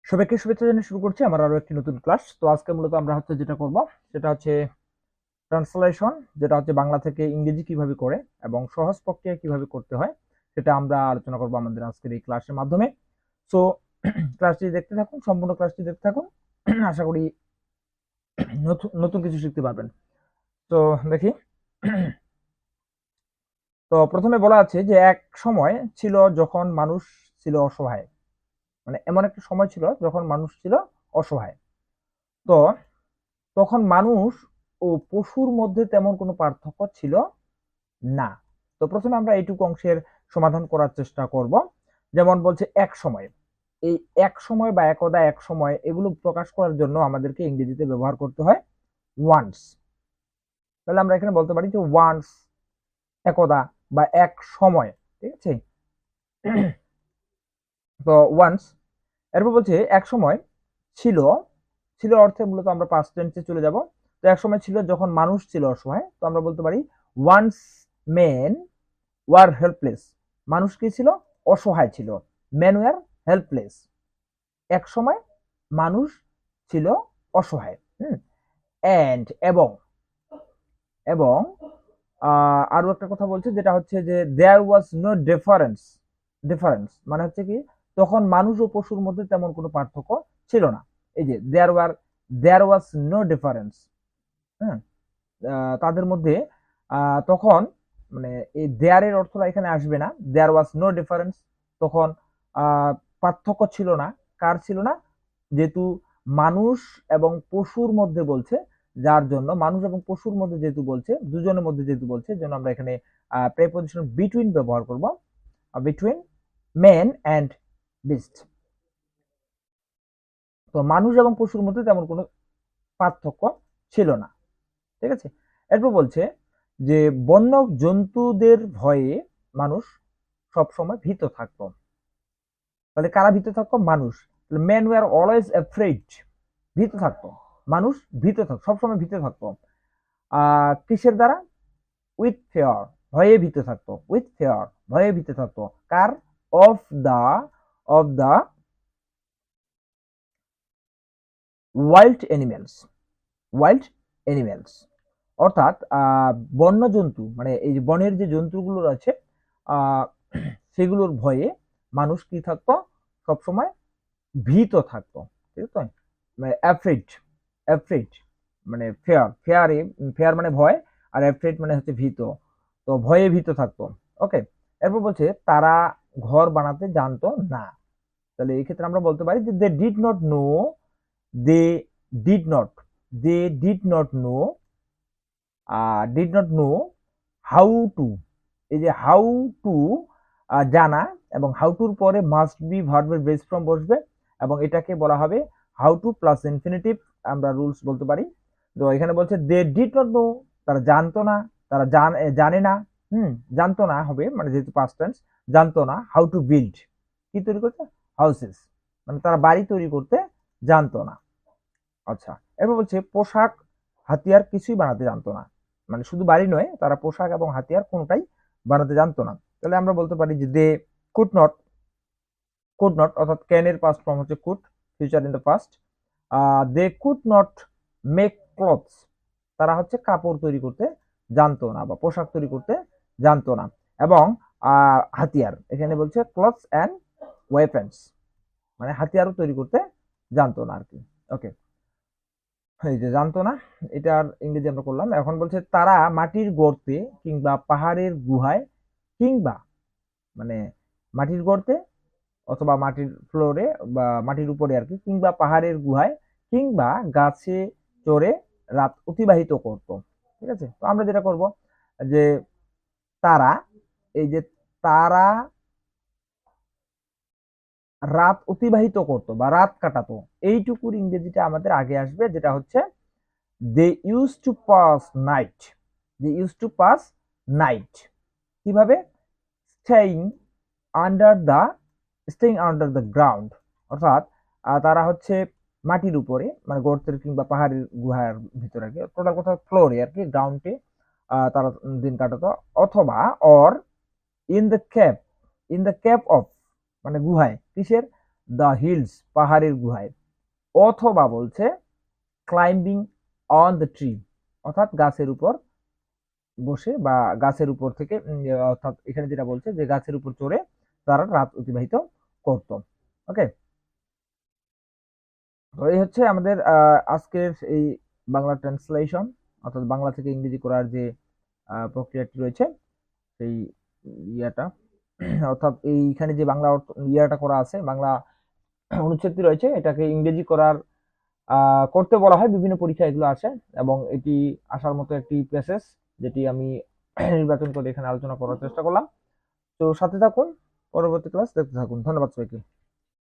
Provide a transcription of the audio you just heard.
সবাইকে শুভেচ্ছা জানিয়ে শুরু করছি আমার আরো একটি নতুন ক্লাস। তো আজকে মূলত আমরা যেটা করব সেটা হচ্ছে ট্রান্সলেশন, যেটা হচ্ছে বাংলা থেকে ইংরেজি কিভাবে করে এবং সহজ প্রক্রিয়ায় কিভাবে করতে হয় সেটা আমরা আলোচনা করব আমাদের আজকের এই ক্লাসের মাধ্যমে। সো ক্লাসটি দেখতে থাকুন, সম্পূর্ণ ক্লাসটি দেখতে থাকুন। আশা করি নতুন নতুন কিছু শিখতে পারবেন। তো দেখি। তো প্রথমে বলা আছে যে এক সময় ছিল যখন মানুষ ছিল অসহায়। মানে এমন একটা সময় ছিল যখন মানুষ ছিল অসহায়। তো তখন মানুষ ও পশুর মধ্যে তেমন কোনো পার্থক্য ছিল না। তো প্রথমে আমরা এইটুকু অংশের সমাধান করার চেষ্টা করব। যেমন বলছে এক সময়, এই এক সময় বা একদা, এক সময় এগুলো প্রকাশ করার জন্য আমাদেরকে ইংরেজিতে ব্যবহার করতে হয় ওয়ান্স। তাহলে আমরা এখানে বলতে পারি যে ওয়ান্স, একদা বা এক সময়। ঠিক আছে। তো ওয়ান্স, এরপর বলছে এক সময় ছিল। ছিল অর্থে মূলত আমরা পাস্ট টেন্সে চলে যাব। তো এক সময় ছিল যখন মানুষ ছিল অসহায়, তো আমরা বলতে পারি ওয়ান্স মেন ওয়ার হেল্পলেস। মানুষ কি ছিল? অসহায় ছিল। Main war helpless. এক সময় মানুষ ছিল অসহায়। এন্ড এবং, এবং আরো একটা কথা বলছে যেটা হচ্ছে যে দেয়ার ওয়াজ নো ডিফারেন্স। ডিফারেন্স মানে হচ্ছে কি, তখন মানুষ ও পশুর মধ্যে তেমন কোনো পার্থক্য ছিল না। এই যে দেয়ার ওয়াজ নো ডিফারেন্স। হ্যাঁ, তাদের মধ্যে তখন, মানে এই দেয়ারের অর্থটা এখানে আসবে না। দেয়ার ওয়াজ নো ডিফারেন্স, তখন পার্থক্য ছিল না। কার ছিল না? যেহেতু মানুষ এবং পশুর মধ্যে বলছে, যার জন্য মানুষ এবং পশুর মধ্যে যেহেতু বলছে, দুজনের মধ্যে যেহেতু বলছে, জন্য আমরা এখানে প্রেপোজিশন বিটুইন ব্যবহার করব। Between man and beast. তো মানুষ এবং পশুর মধ্যে তেমন কোনো পার্থক্য ছিল না। ঠিক আছে। এরপর বলছে যে বন্য জন্তুদের ভয়ে মানুষ সবসময় ভীত থাকতো। তাহলে কারা ভীত থাকতো? মানুষ। Main war always afraid. ভীত থাকতো মানুষ, ভীত থাকতো, সবসময় ভীত থাকতো। কিসের দ্বারা? উইথ ফেয়ার, ভয়ে ভীত থাকতো। উইথ ফেয়ার, ভয়ে ভীত থাকতো। কার? Of the, of the wild animals. Wild animals অর্থাৎ বন্য জন্তু, মানে এই যে বনের যে জন্তুগুলো আছে সেগুলোর ভয়ে মানুষ কি থাকতো? সবসময় ভীত থাকতো। ঠিক আছে। মানে অ্যাফ্রেড, অ্যাফ্রেড মানে ফেয়ার, ফেয়ারে, ফেয়ার মানে ভয়, আর অ্যাফ্রেড মানে হচ্ছে ভীত। তো ভয়ে ভীত থাকতো। ওকে। এরপর বলছে তারা ঘর বানাতে জানতো না। তাহলে এই ক্ষেত্রে আমরা বলতে পারি যে they did not know, they did not, they did not know, did not know how to. এই যে হাউ টু, জানা, এবং হাউ টুর পরে মাস্ট বি ভার্বের বেস ফর্ম বসবে, এবং এটাকে বলা হবে হাউ টু প্লাস ইনফিনিটিভ। আমরা রুলস বলতে পারি। তো এখানে বলছে দে ডিড নট নো, তারা জানতো না, তারা জানে না। জানতো না হবে, মানে যেহেতু পাস্ট টেন্স, জানতো না হাউ টু বিল্ড, কি তৈরি করতে? হাউসেস। মানে তারা বাড়ি তৈরি করতে জানতো না। আচ্ছা। এরপর বলছে পোশাক, হাতিয়ার কিছুই বানাতে জানতো না। মানে শুধু বাড়ি নয়, তারা পোশাক এবং হাতিয়ার কোনোটাই বানাতে জানতো না। তাহলে আমরা বলতে পারি যে they could not, could not অর্থাৎ ক্যান এর পাস্ট ফর্ম হচ্ছে could, future in the past. They could not make clothes, তারা হচ্ছে কাপড় তৈরি করতে জানতো না বা পোশাক তৈরি করতে জানতো না। এবং হাতিয়ার, এখানে বলছে ক্লথস অ্যান্ড ওয়েপন্স, মানে হাতিয়ারও তৈরি করতে জানতো না আর কি। ওকে। এই যে জানতো না, এটার ইংরেজি আমরা করলাম। এখন বলছে তারা মাটির গর্তে কিংবা পাহাড়ের গুহায়, কিংবা মানে মাটির গর্তে অথবা মাটির ফ্লোরে বা মাটির উপরে আর কি, কিংবা পাহাড়ের গুহায়, কিংবা গাছে চড়ে রাত অতিবাহিত করত। ঠিক আছে। তো আমরা যেটা করব যে তারা, এই যে তারা রাত অতিবাহিত করত বা রাত কাটাতো, এইটুকুর ইংরেজিটা আমাদের আগে আসবে, যেটা হচ্ছে they used to pass night, they used to pass night কিভাবে? staying under the, staying under the ground, অর্থাৎ তারা হচ্ছে মাটির উপরে, মানে গর্তের কিংবা পাহাড়ের গুহার ভিতরে আর কি, টোটাল কথা ফ্লোরে আর কি, গ্রাউন্ডে তারা দিন কাটাতো। অথবা or in the cap, in the cap of, মানে গুহায়, কিসের? দ্য হিলস, পাহাড়ের গুহায়, অথবা বলছে ক্লাইম্বিং অন দ্য ট্রি, অর্থাৎ গাছের উপর বসে বা গাছের উপর থেকে অর্থাৎ এখানে যেটা বলছে যে গাছের উপর চড়ে তারা রাত অতিবাহিত করত। ওকে, তো এই হচ্ছে আমাদের আজকের এই বাংলা ট্রান্সলেশন, অর্থাৎ বাংলা থেকে ইংরেজি করার যে প্রক্রিয়াটি রয়েছে সেই ইয়াটা অর্থাৎ এইখানে যে বাংলা ইয়াটা করা আছে, বাংলা অনুচ্ছেদটি রয়েছে, এটাকে ইংরেজি করার করতে বলা হয়, বিভিন্ন পরীক্ষা এগুলো আসে এবং এটি আসার মতো একটি প্যাসেজ যেটি আমি নির্বাচন করে এখানে আলোচনা করার চেষ্টা করলাম। তো সাথে থাকুন, পরবর্তী ক্লাস দেখতে থাকুন। ধন্যবাদ সবাইকে।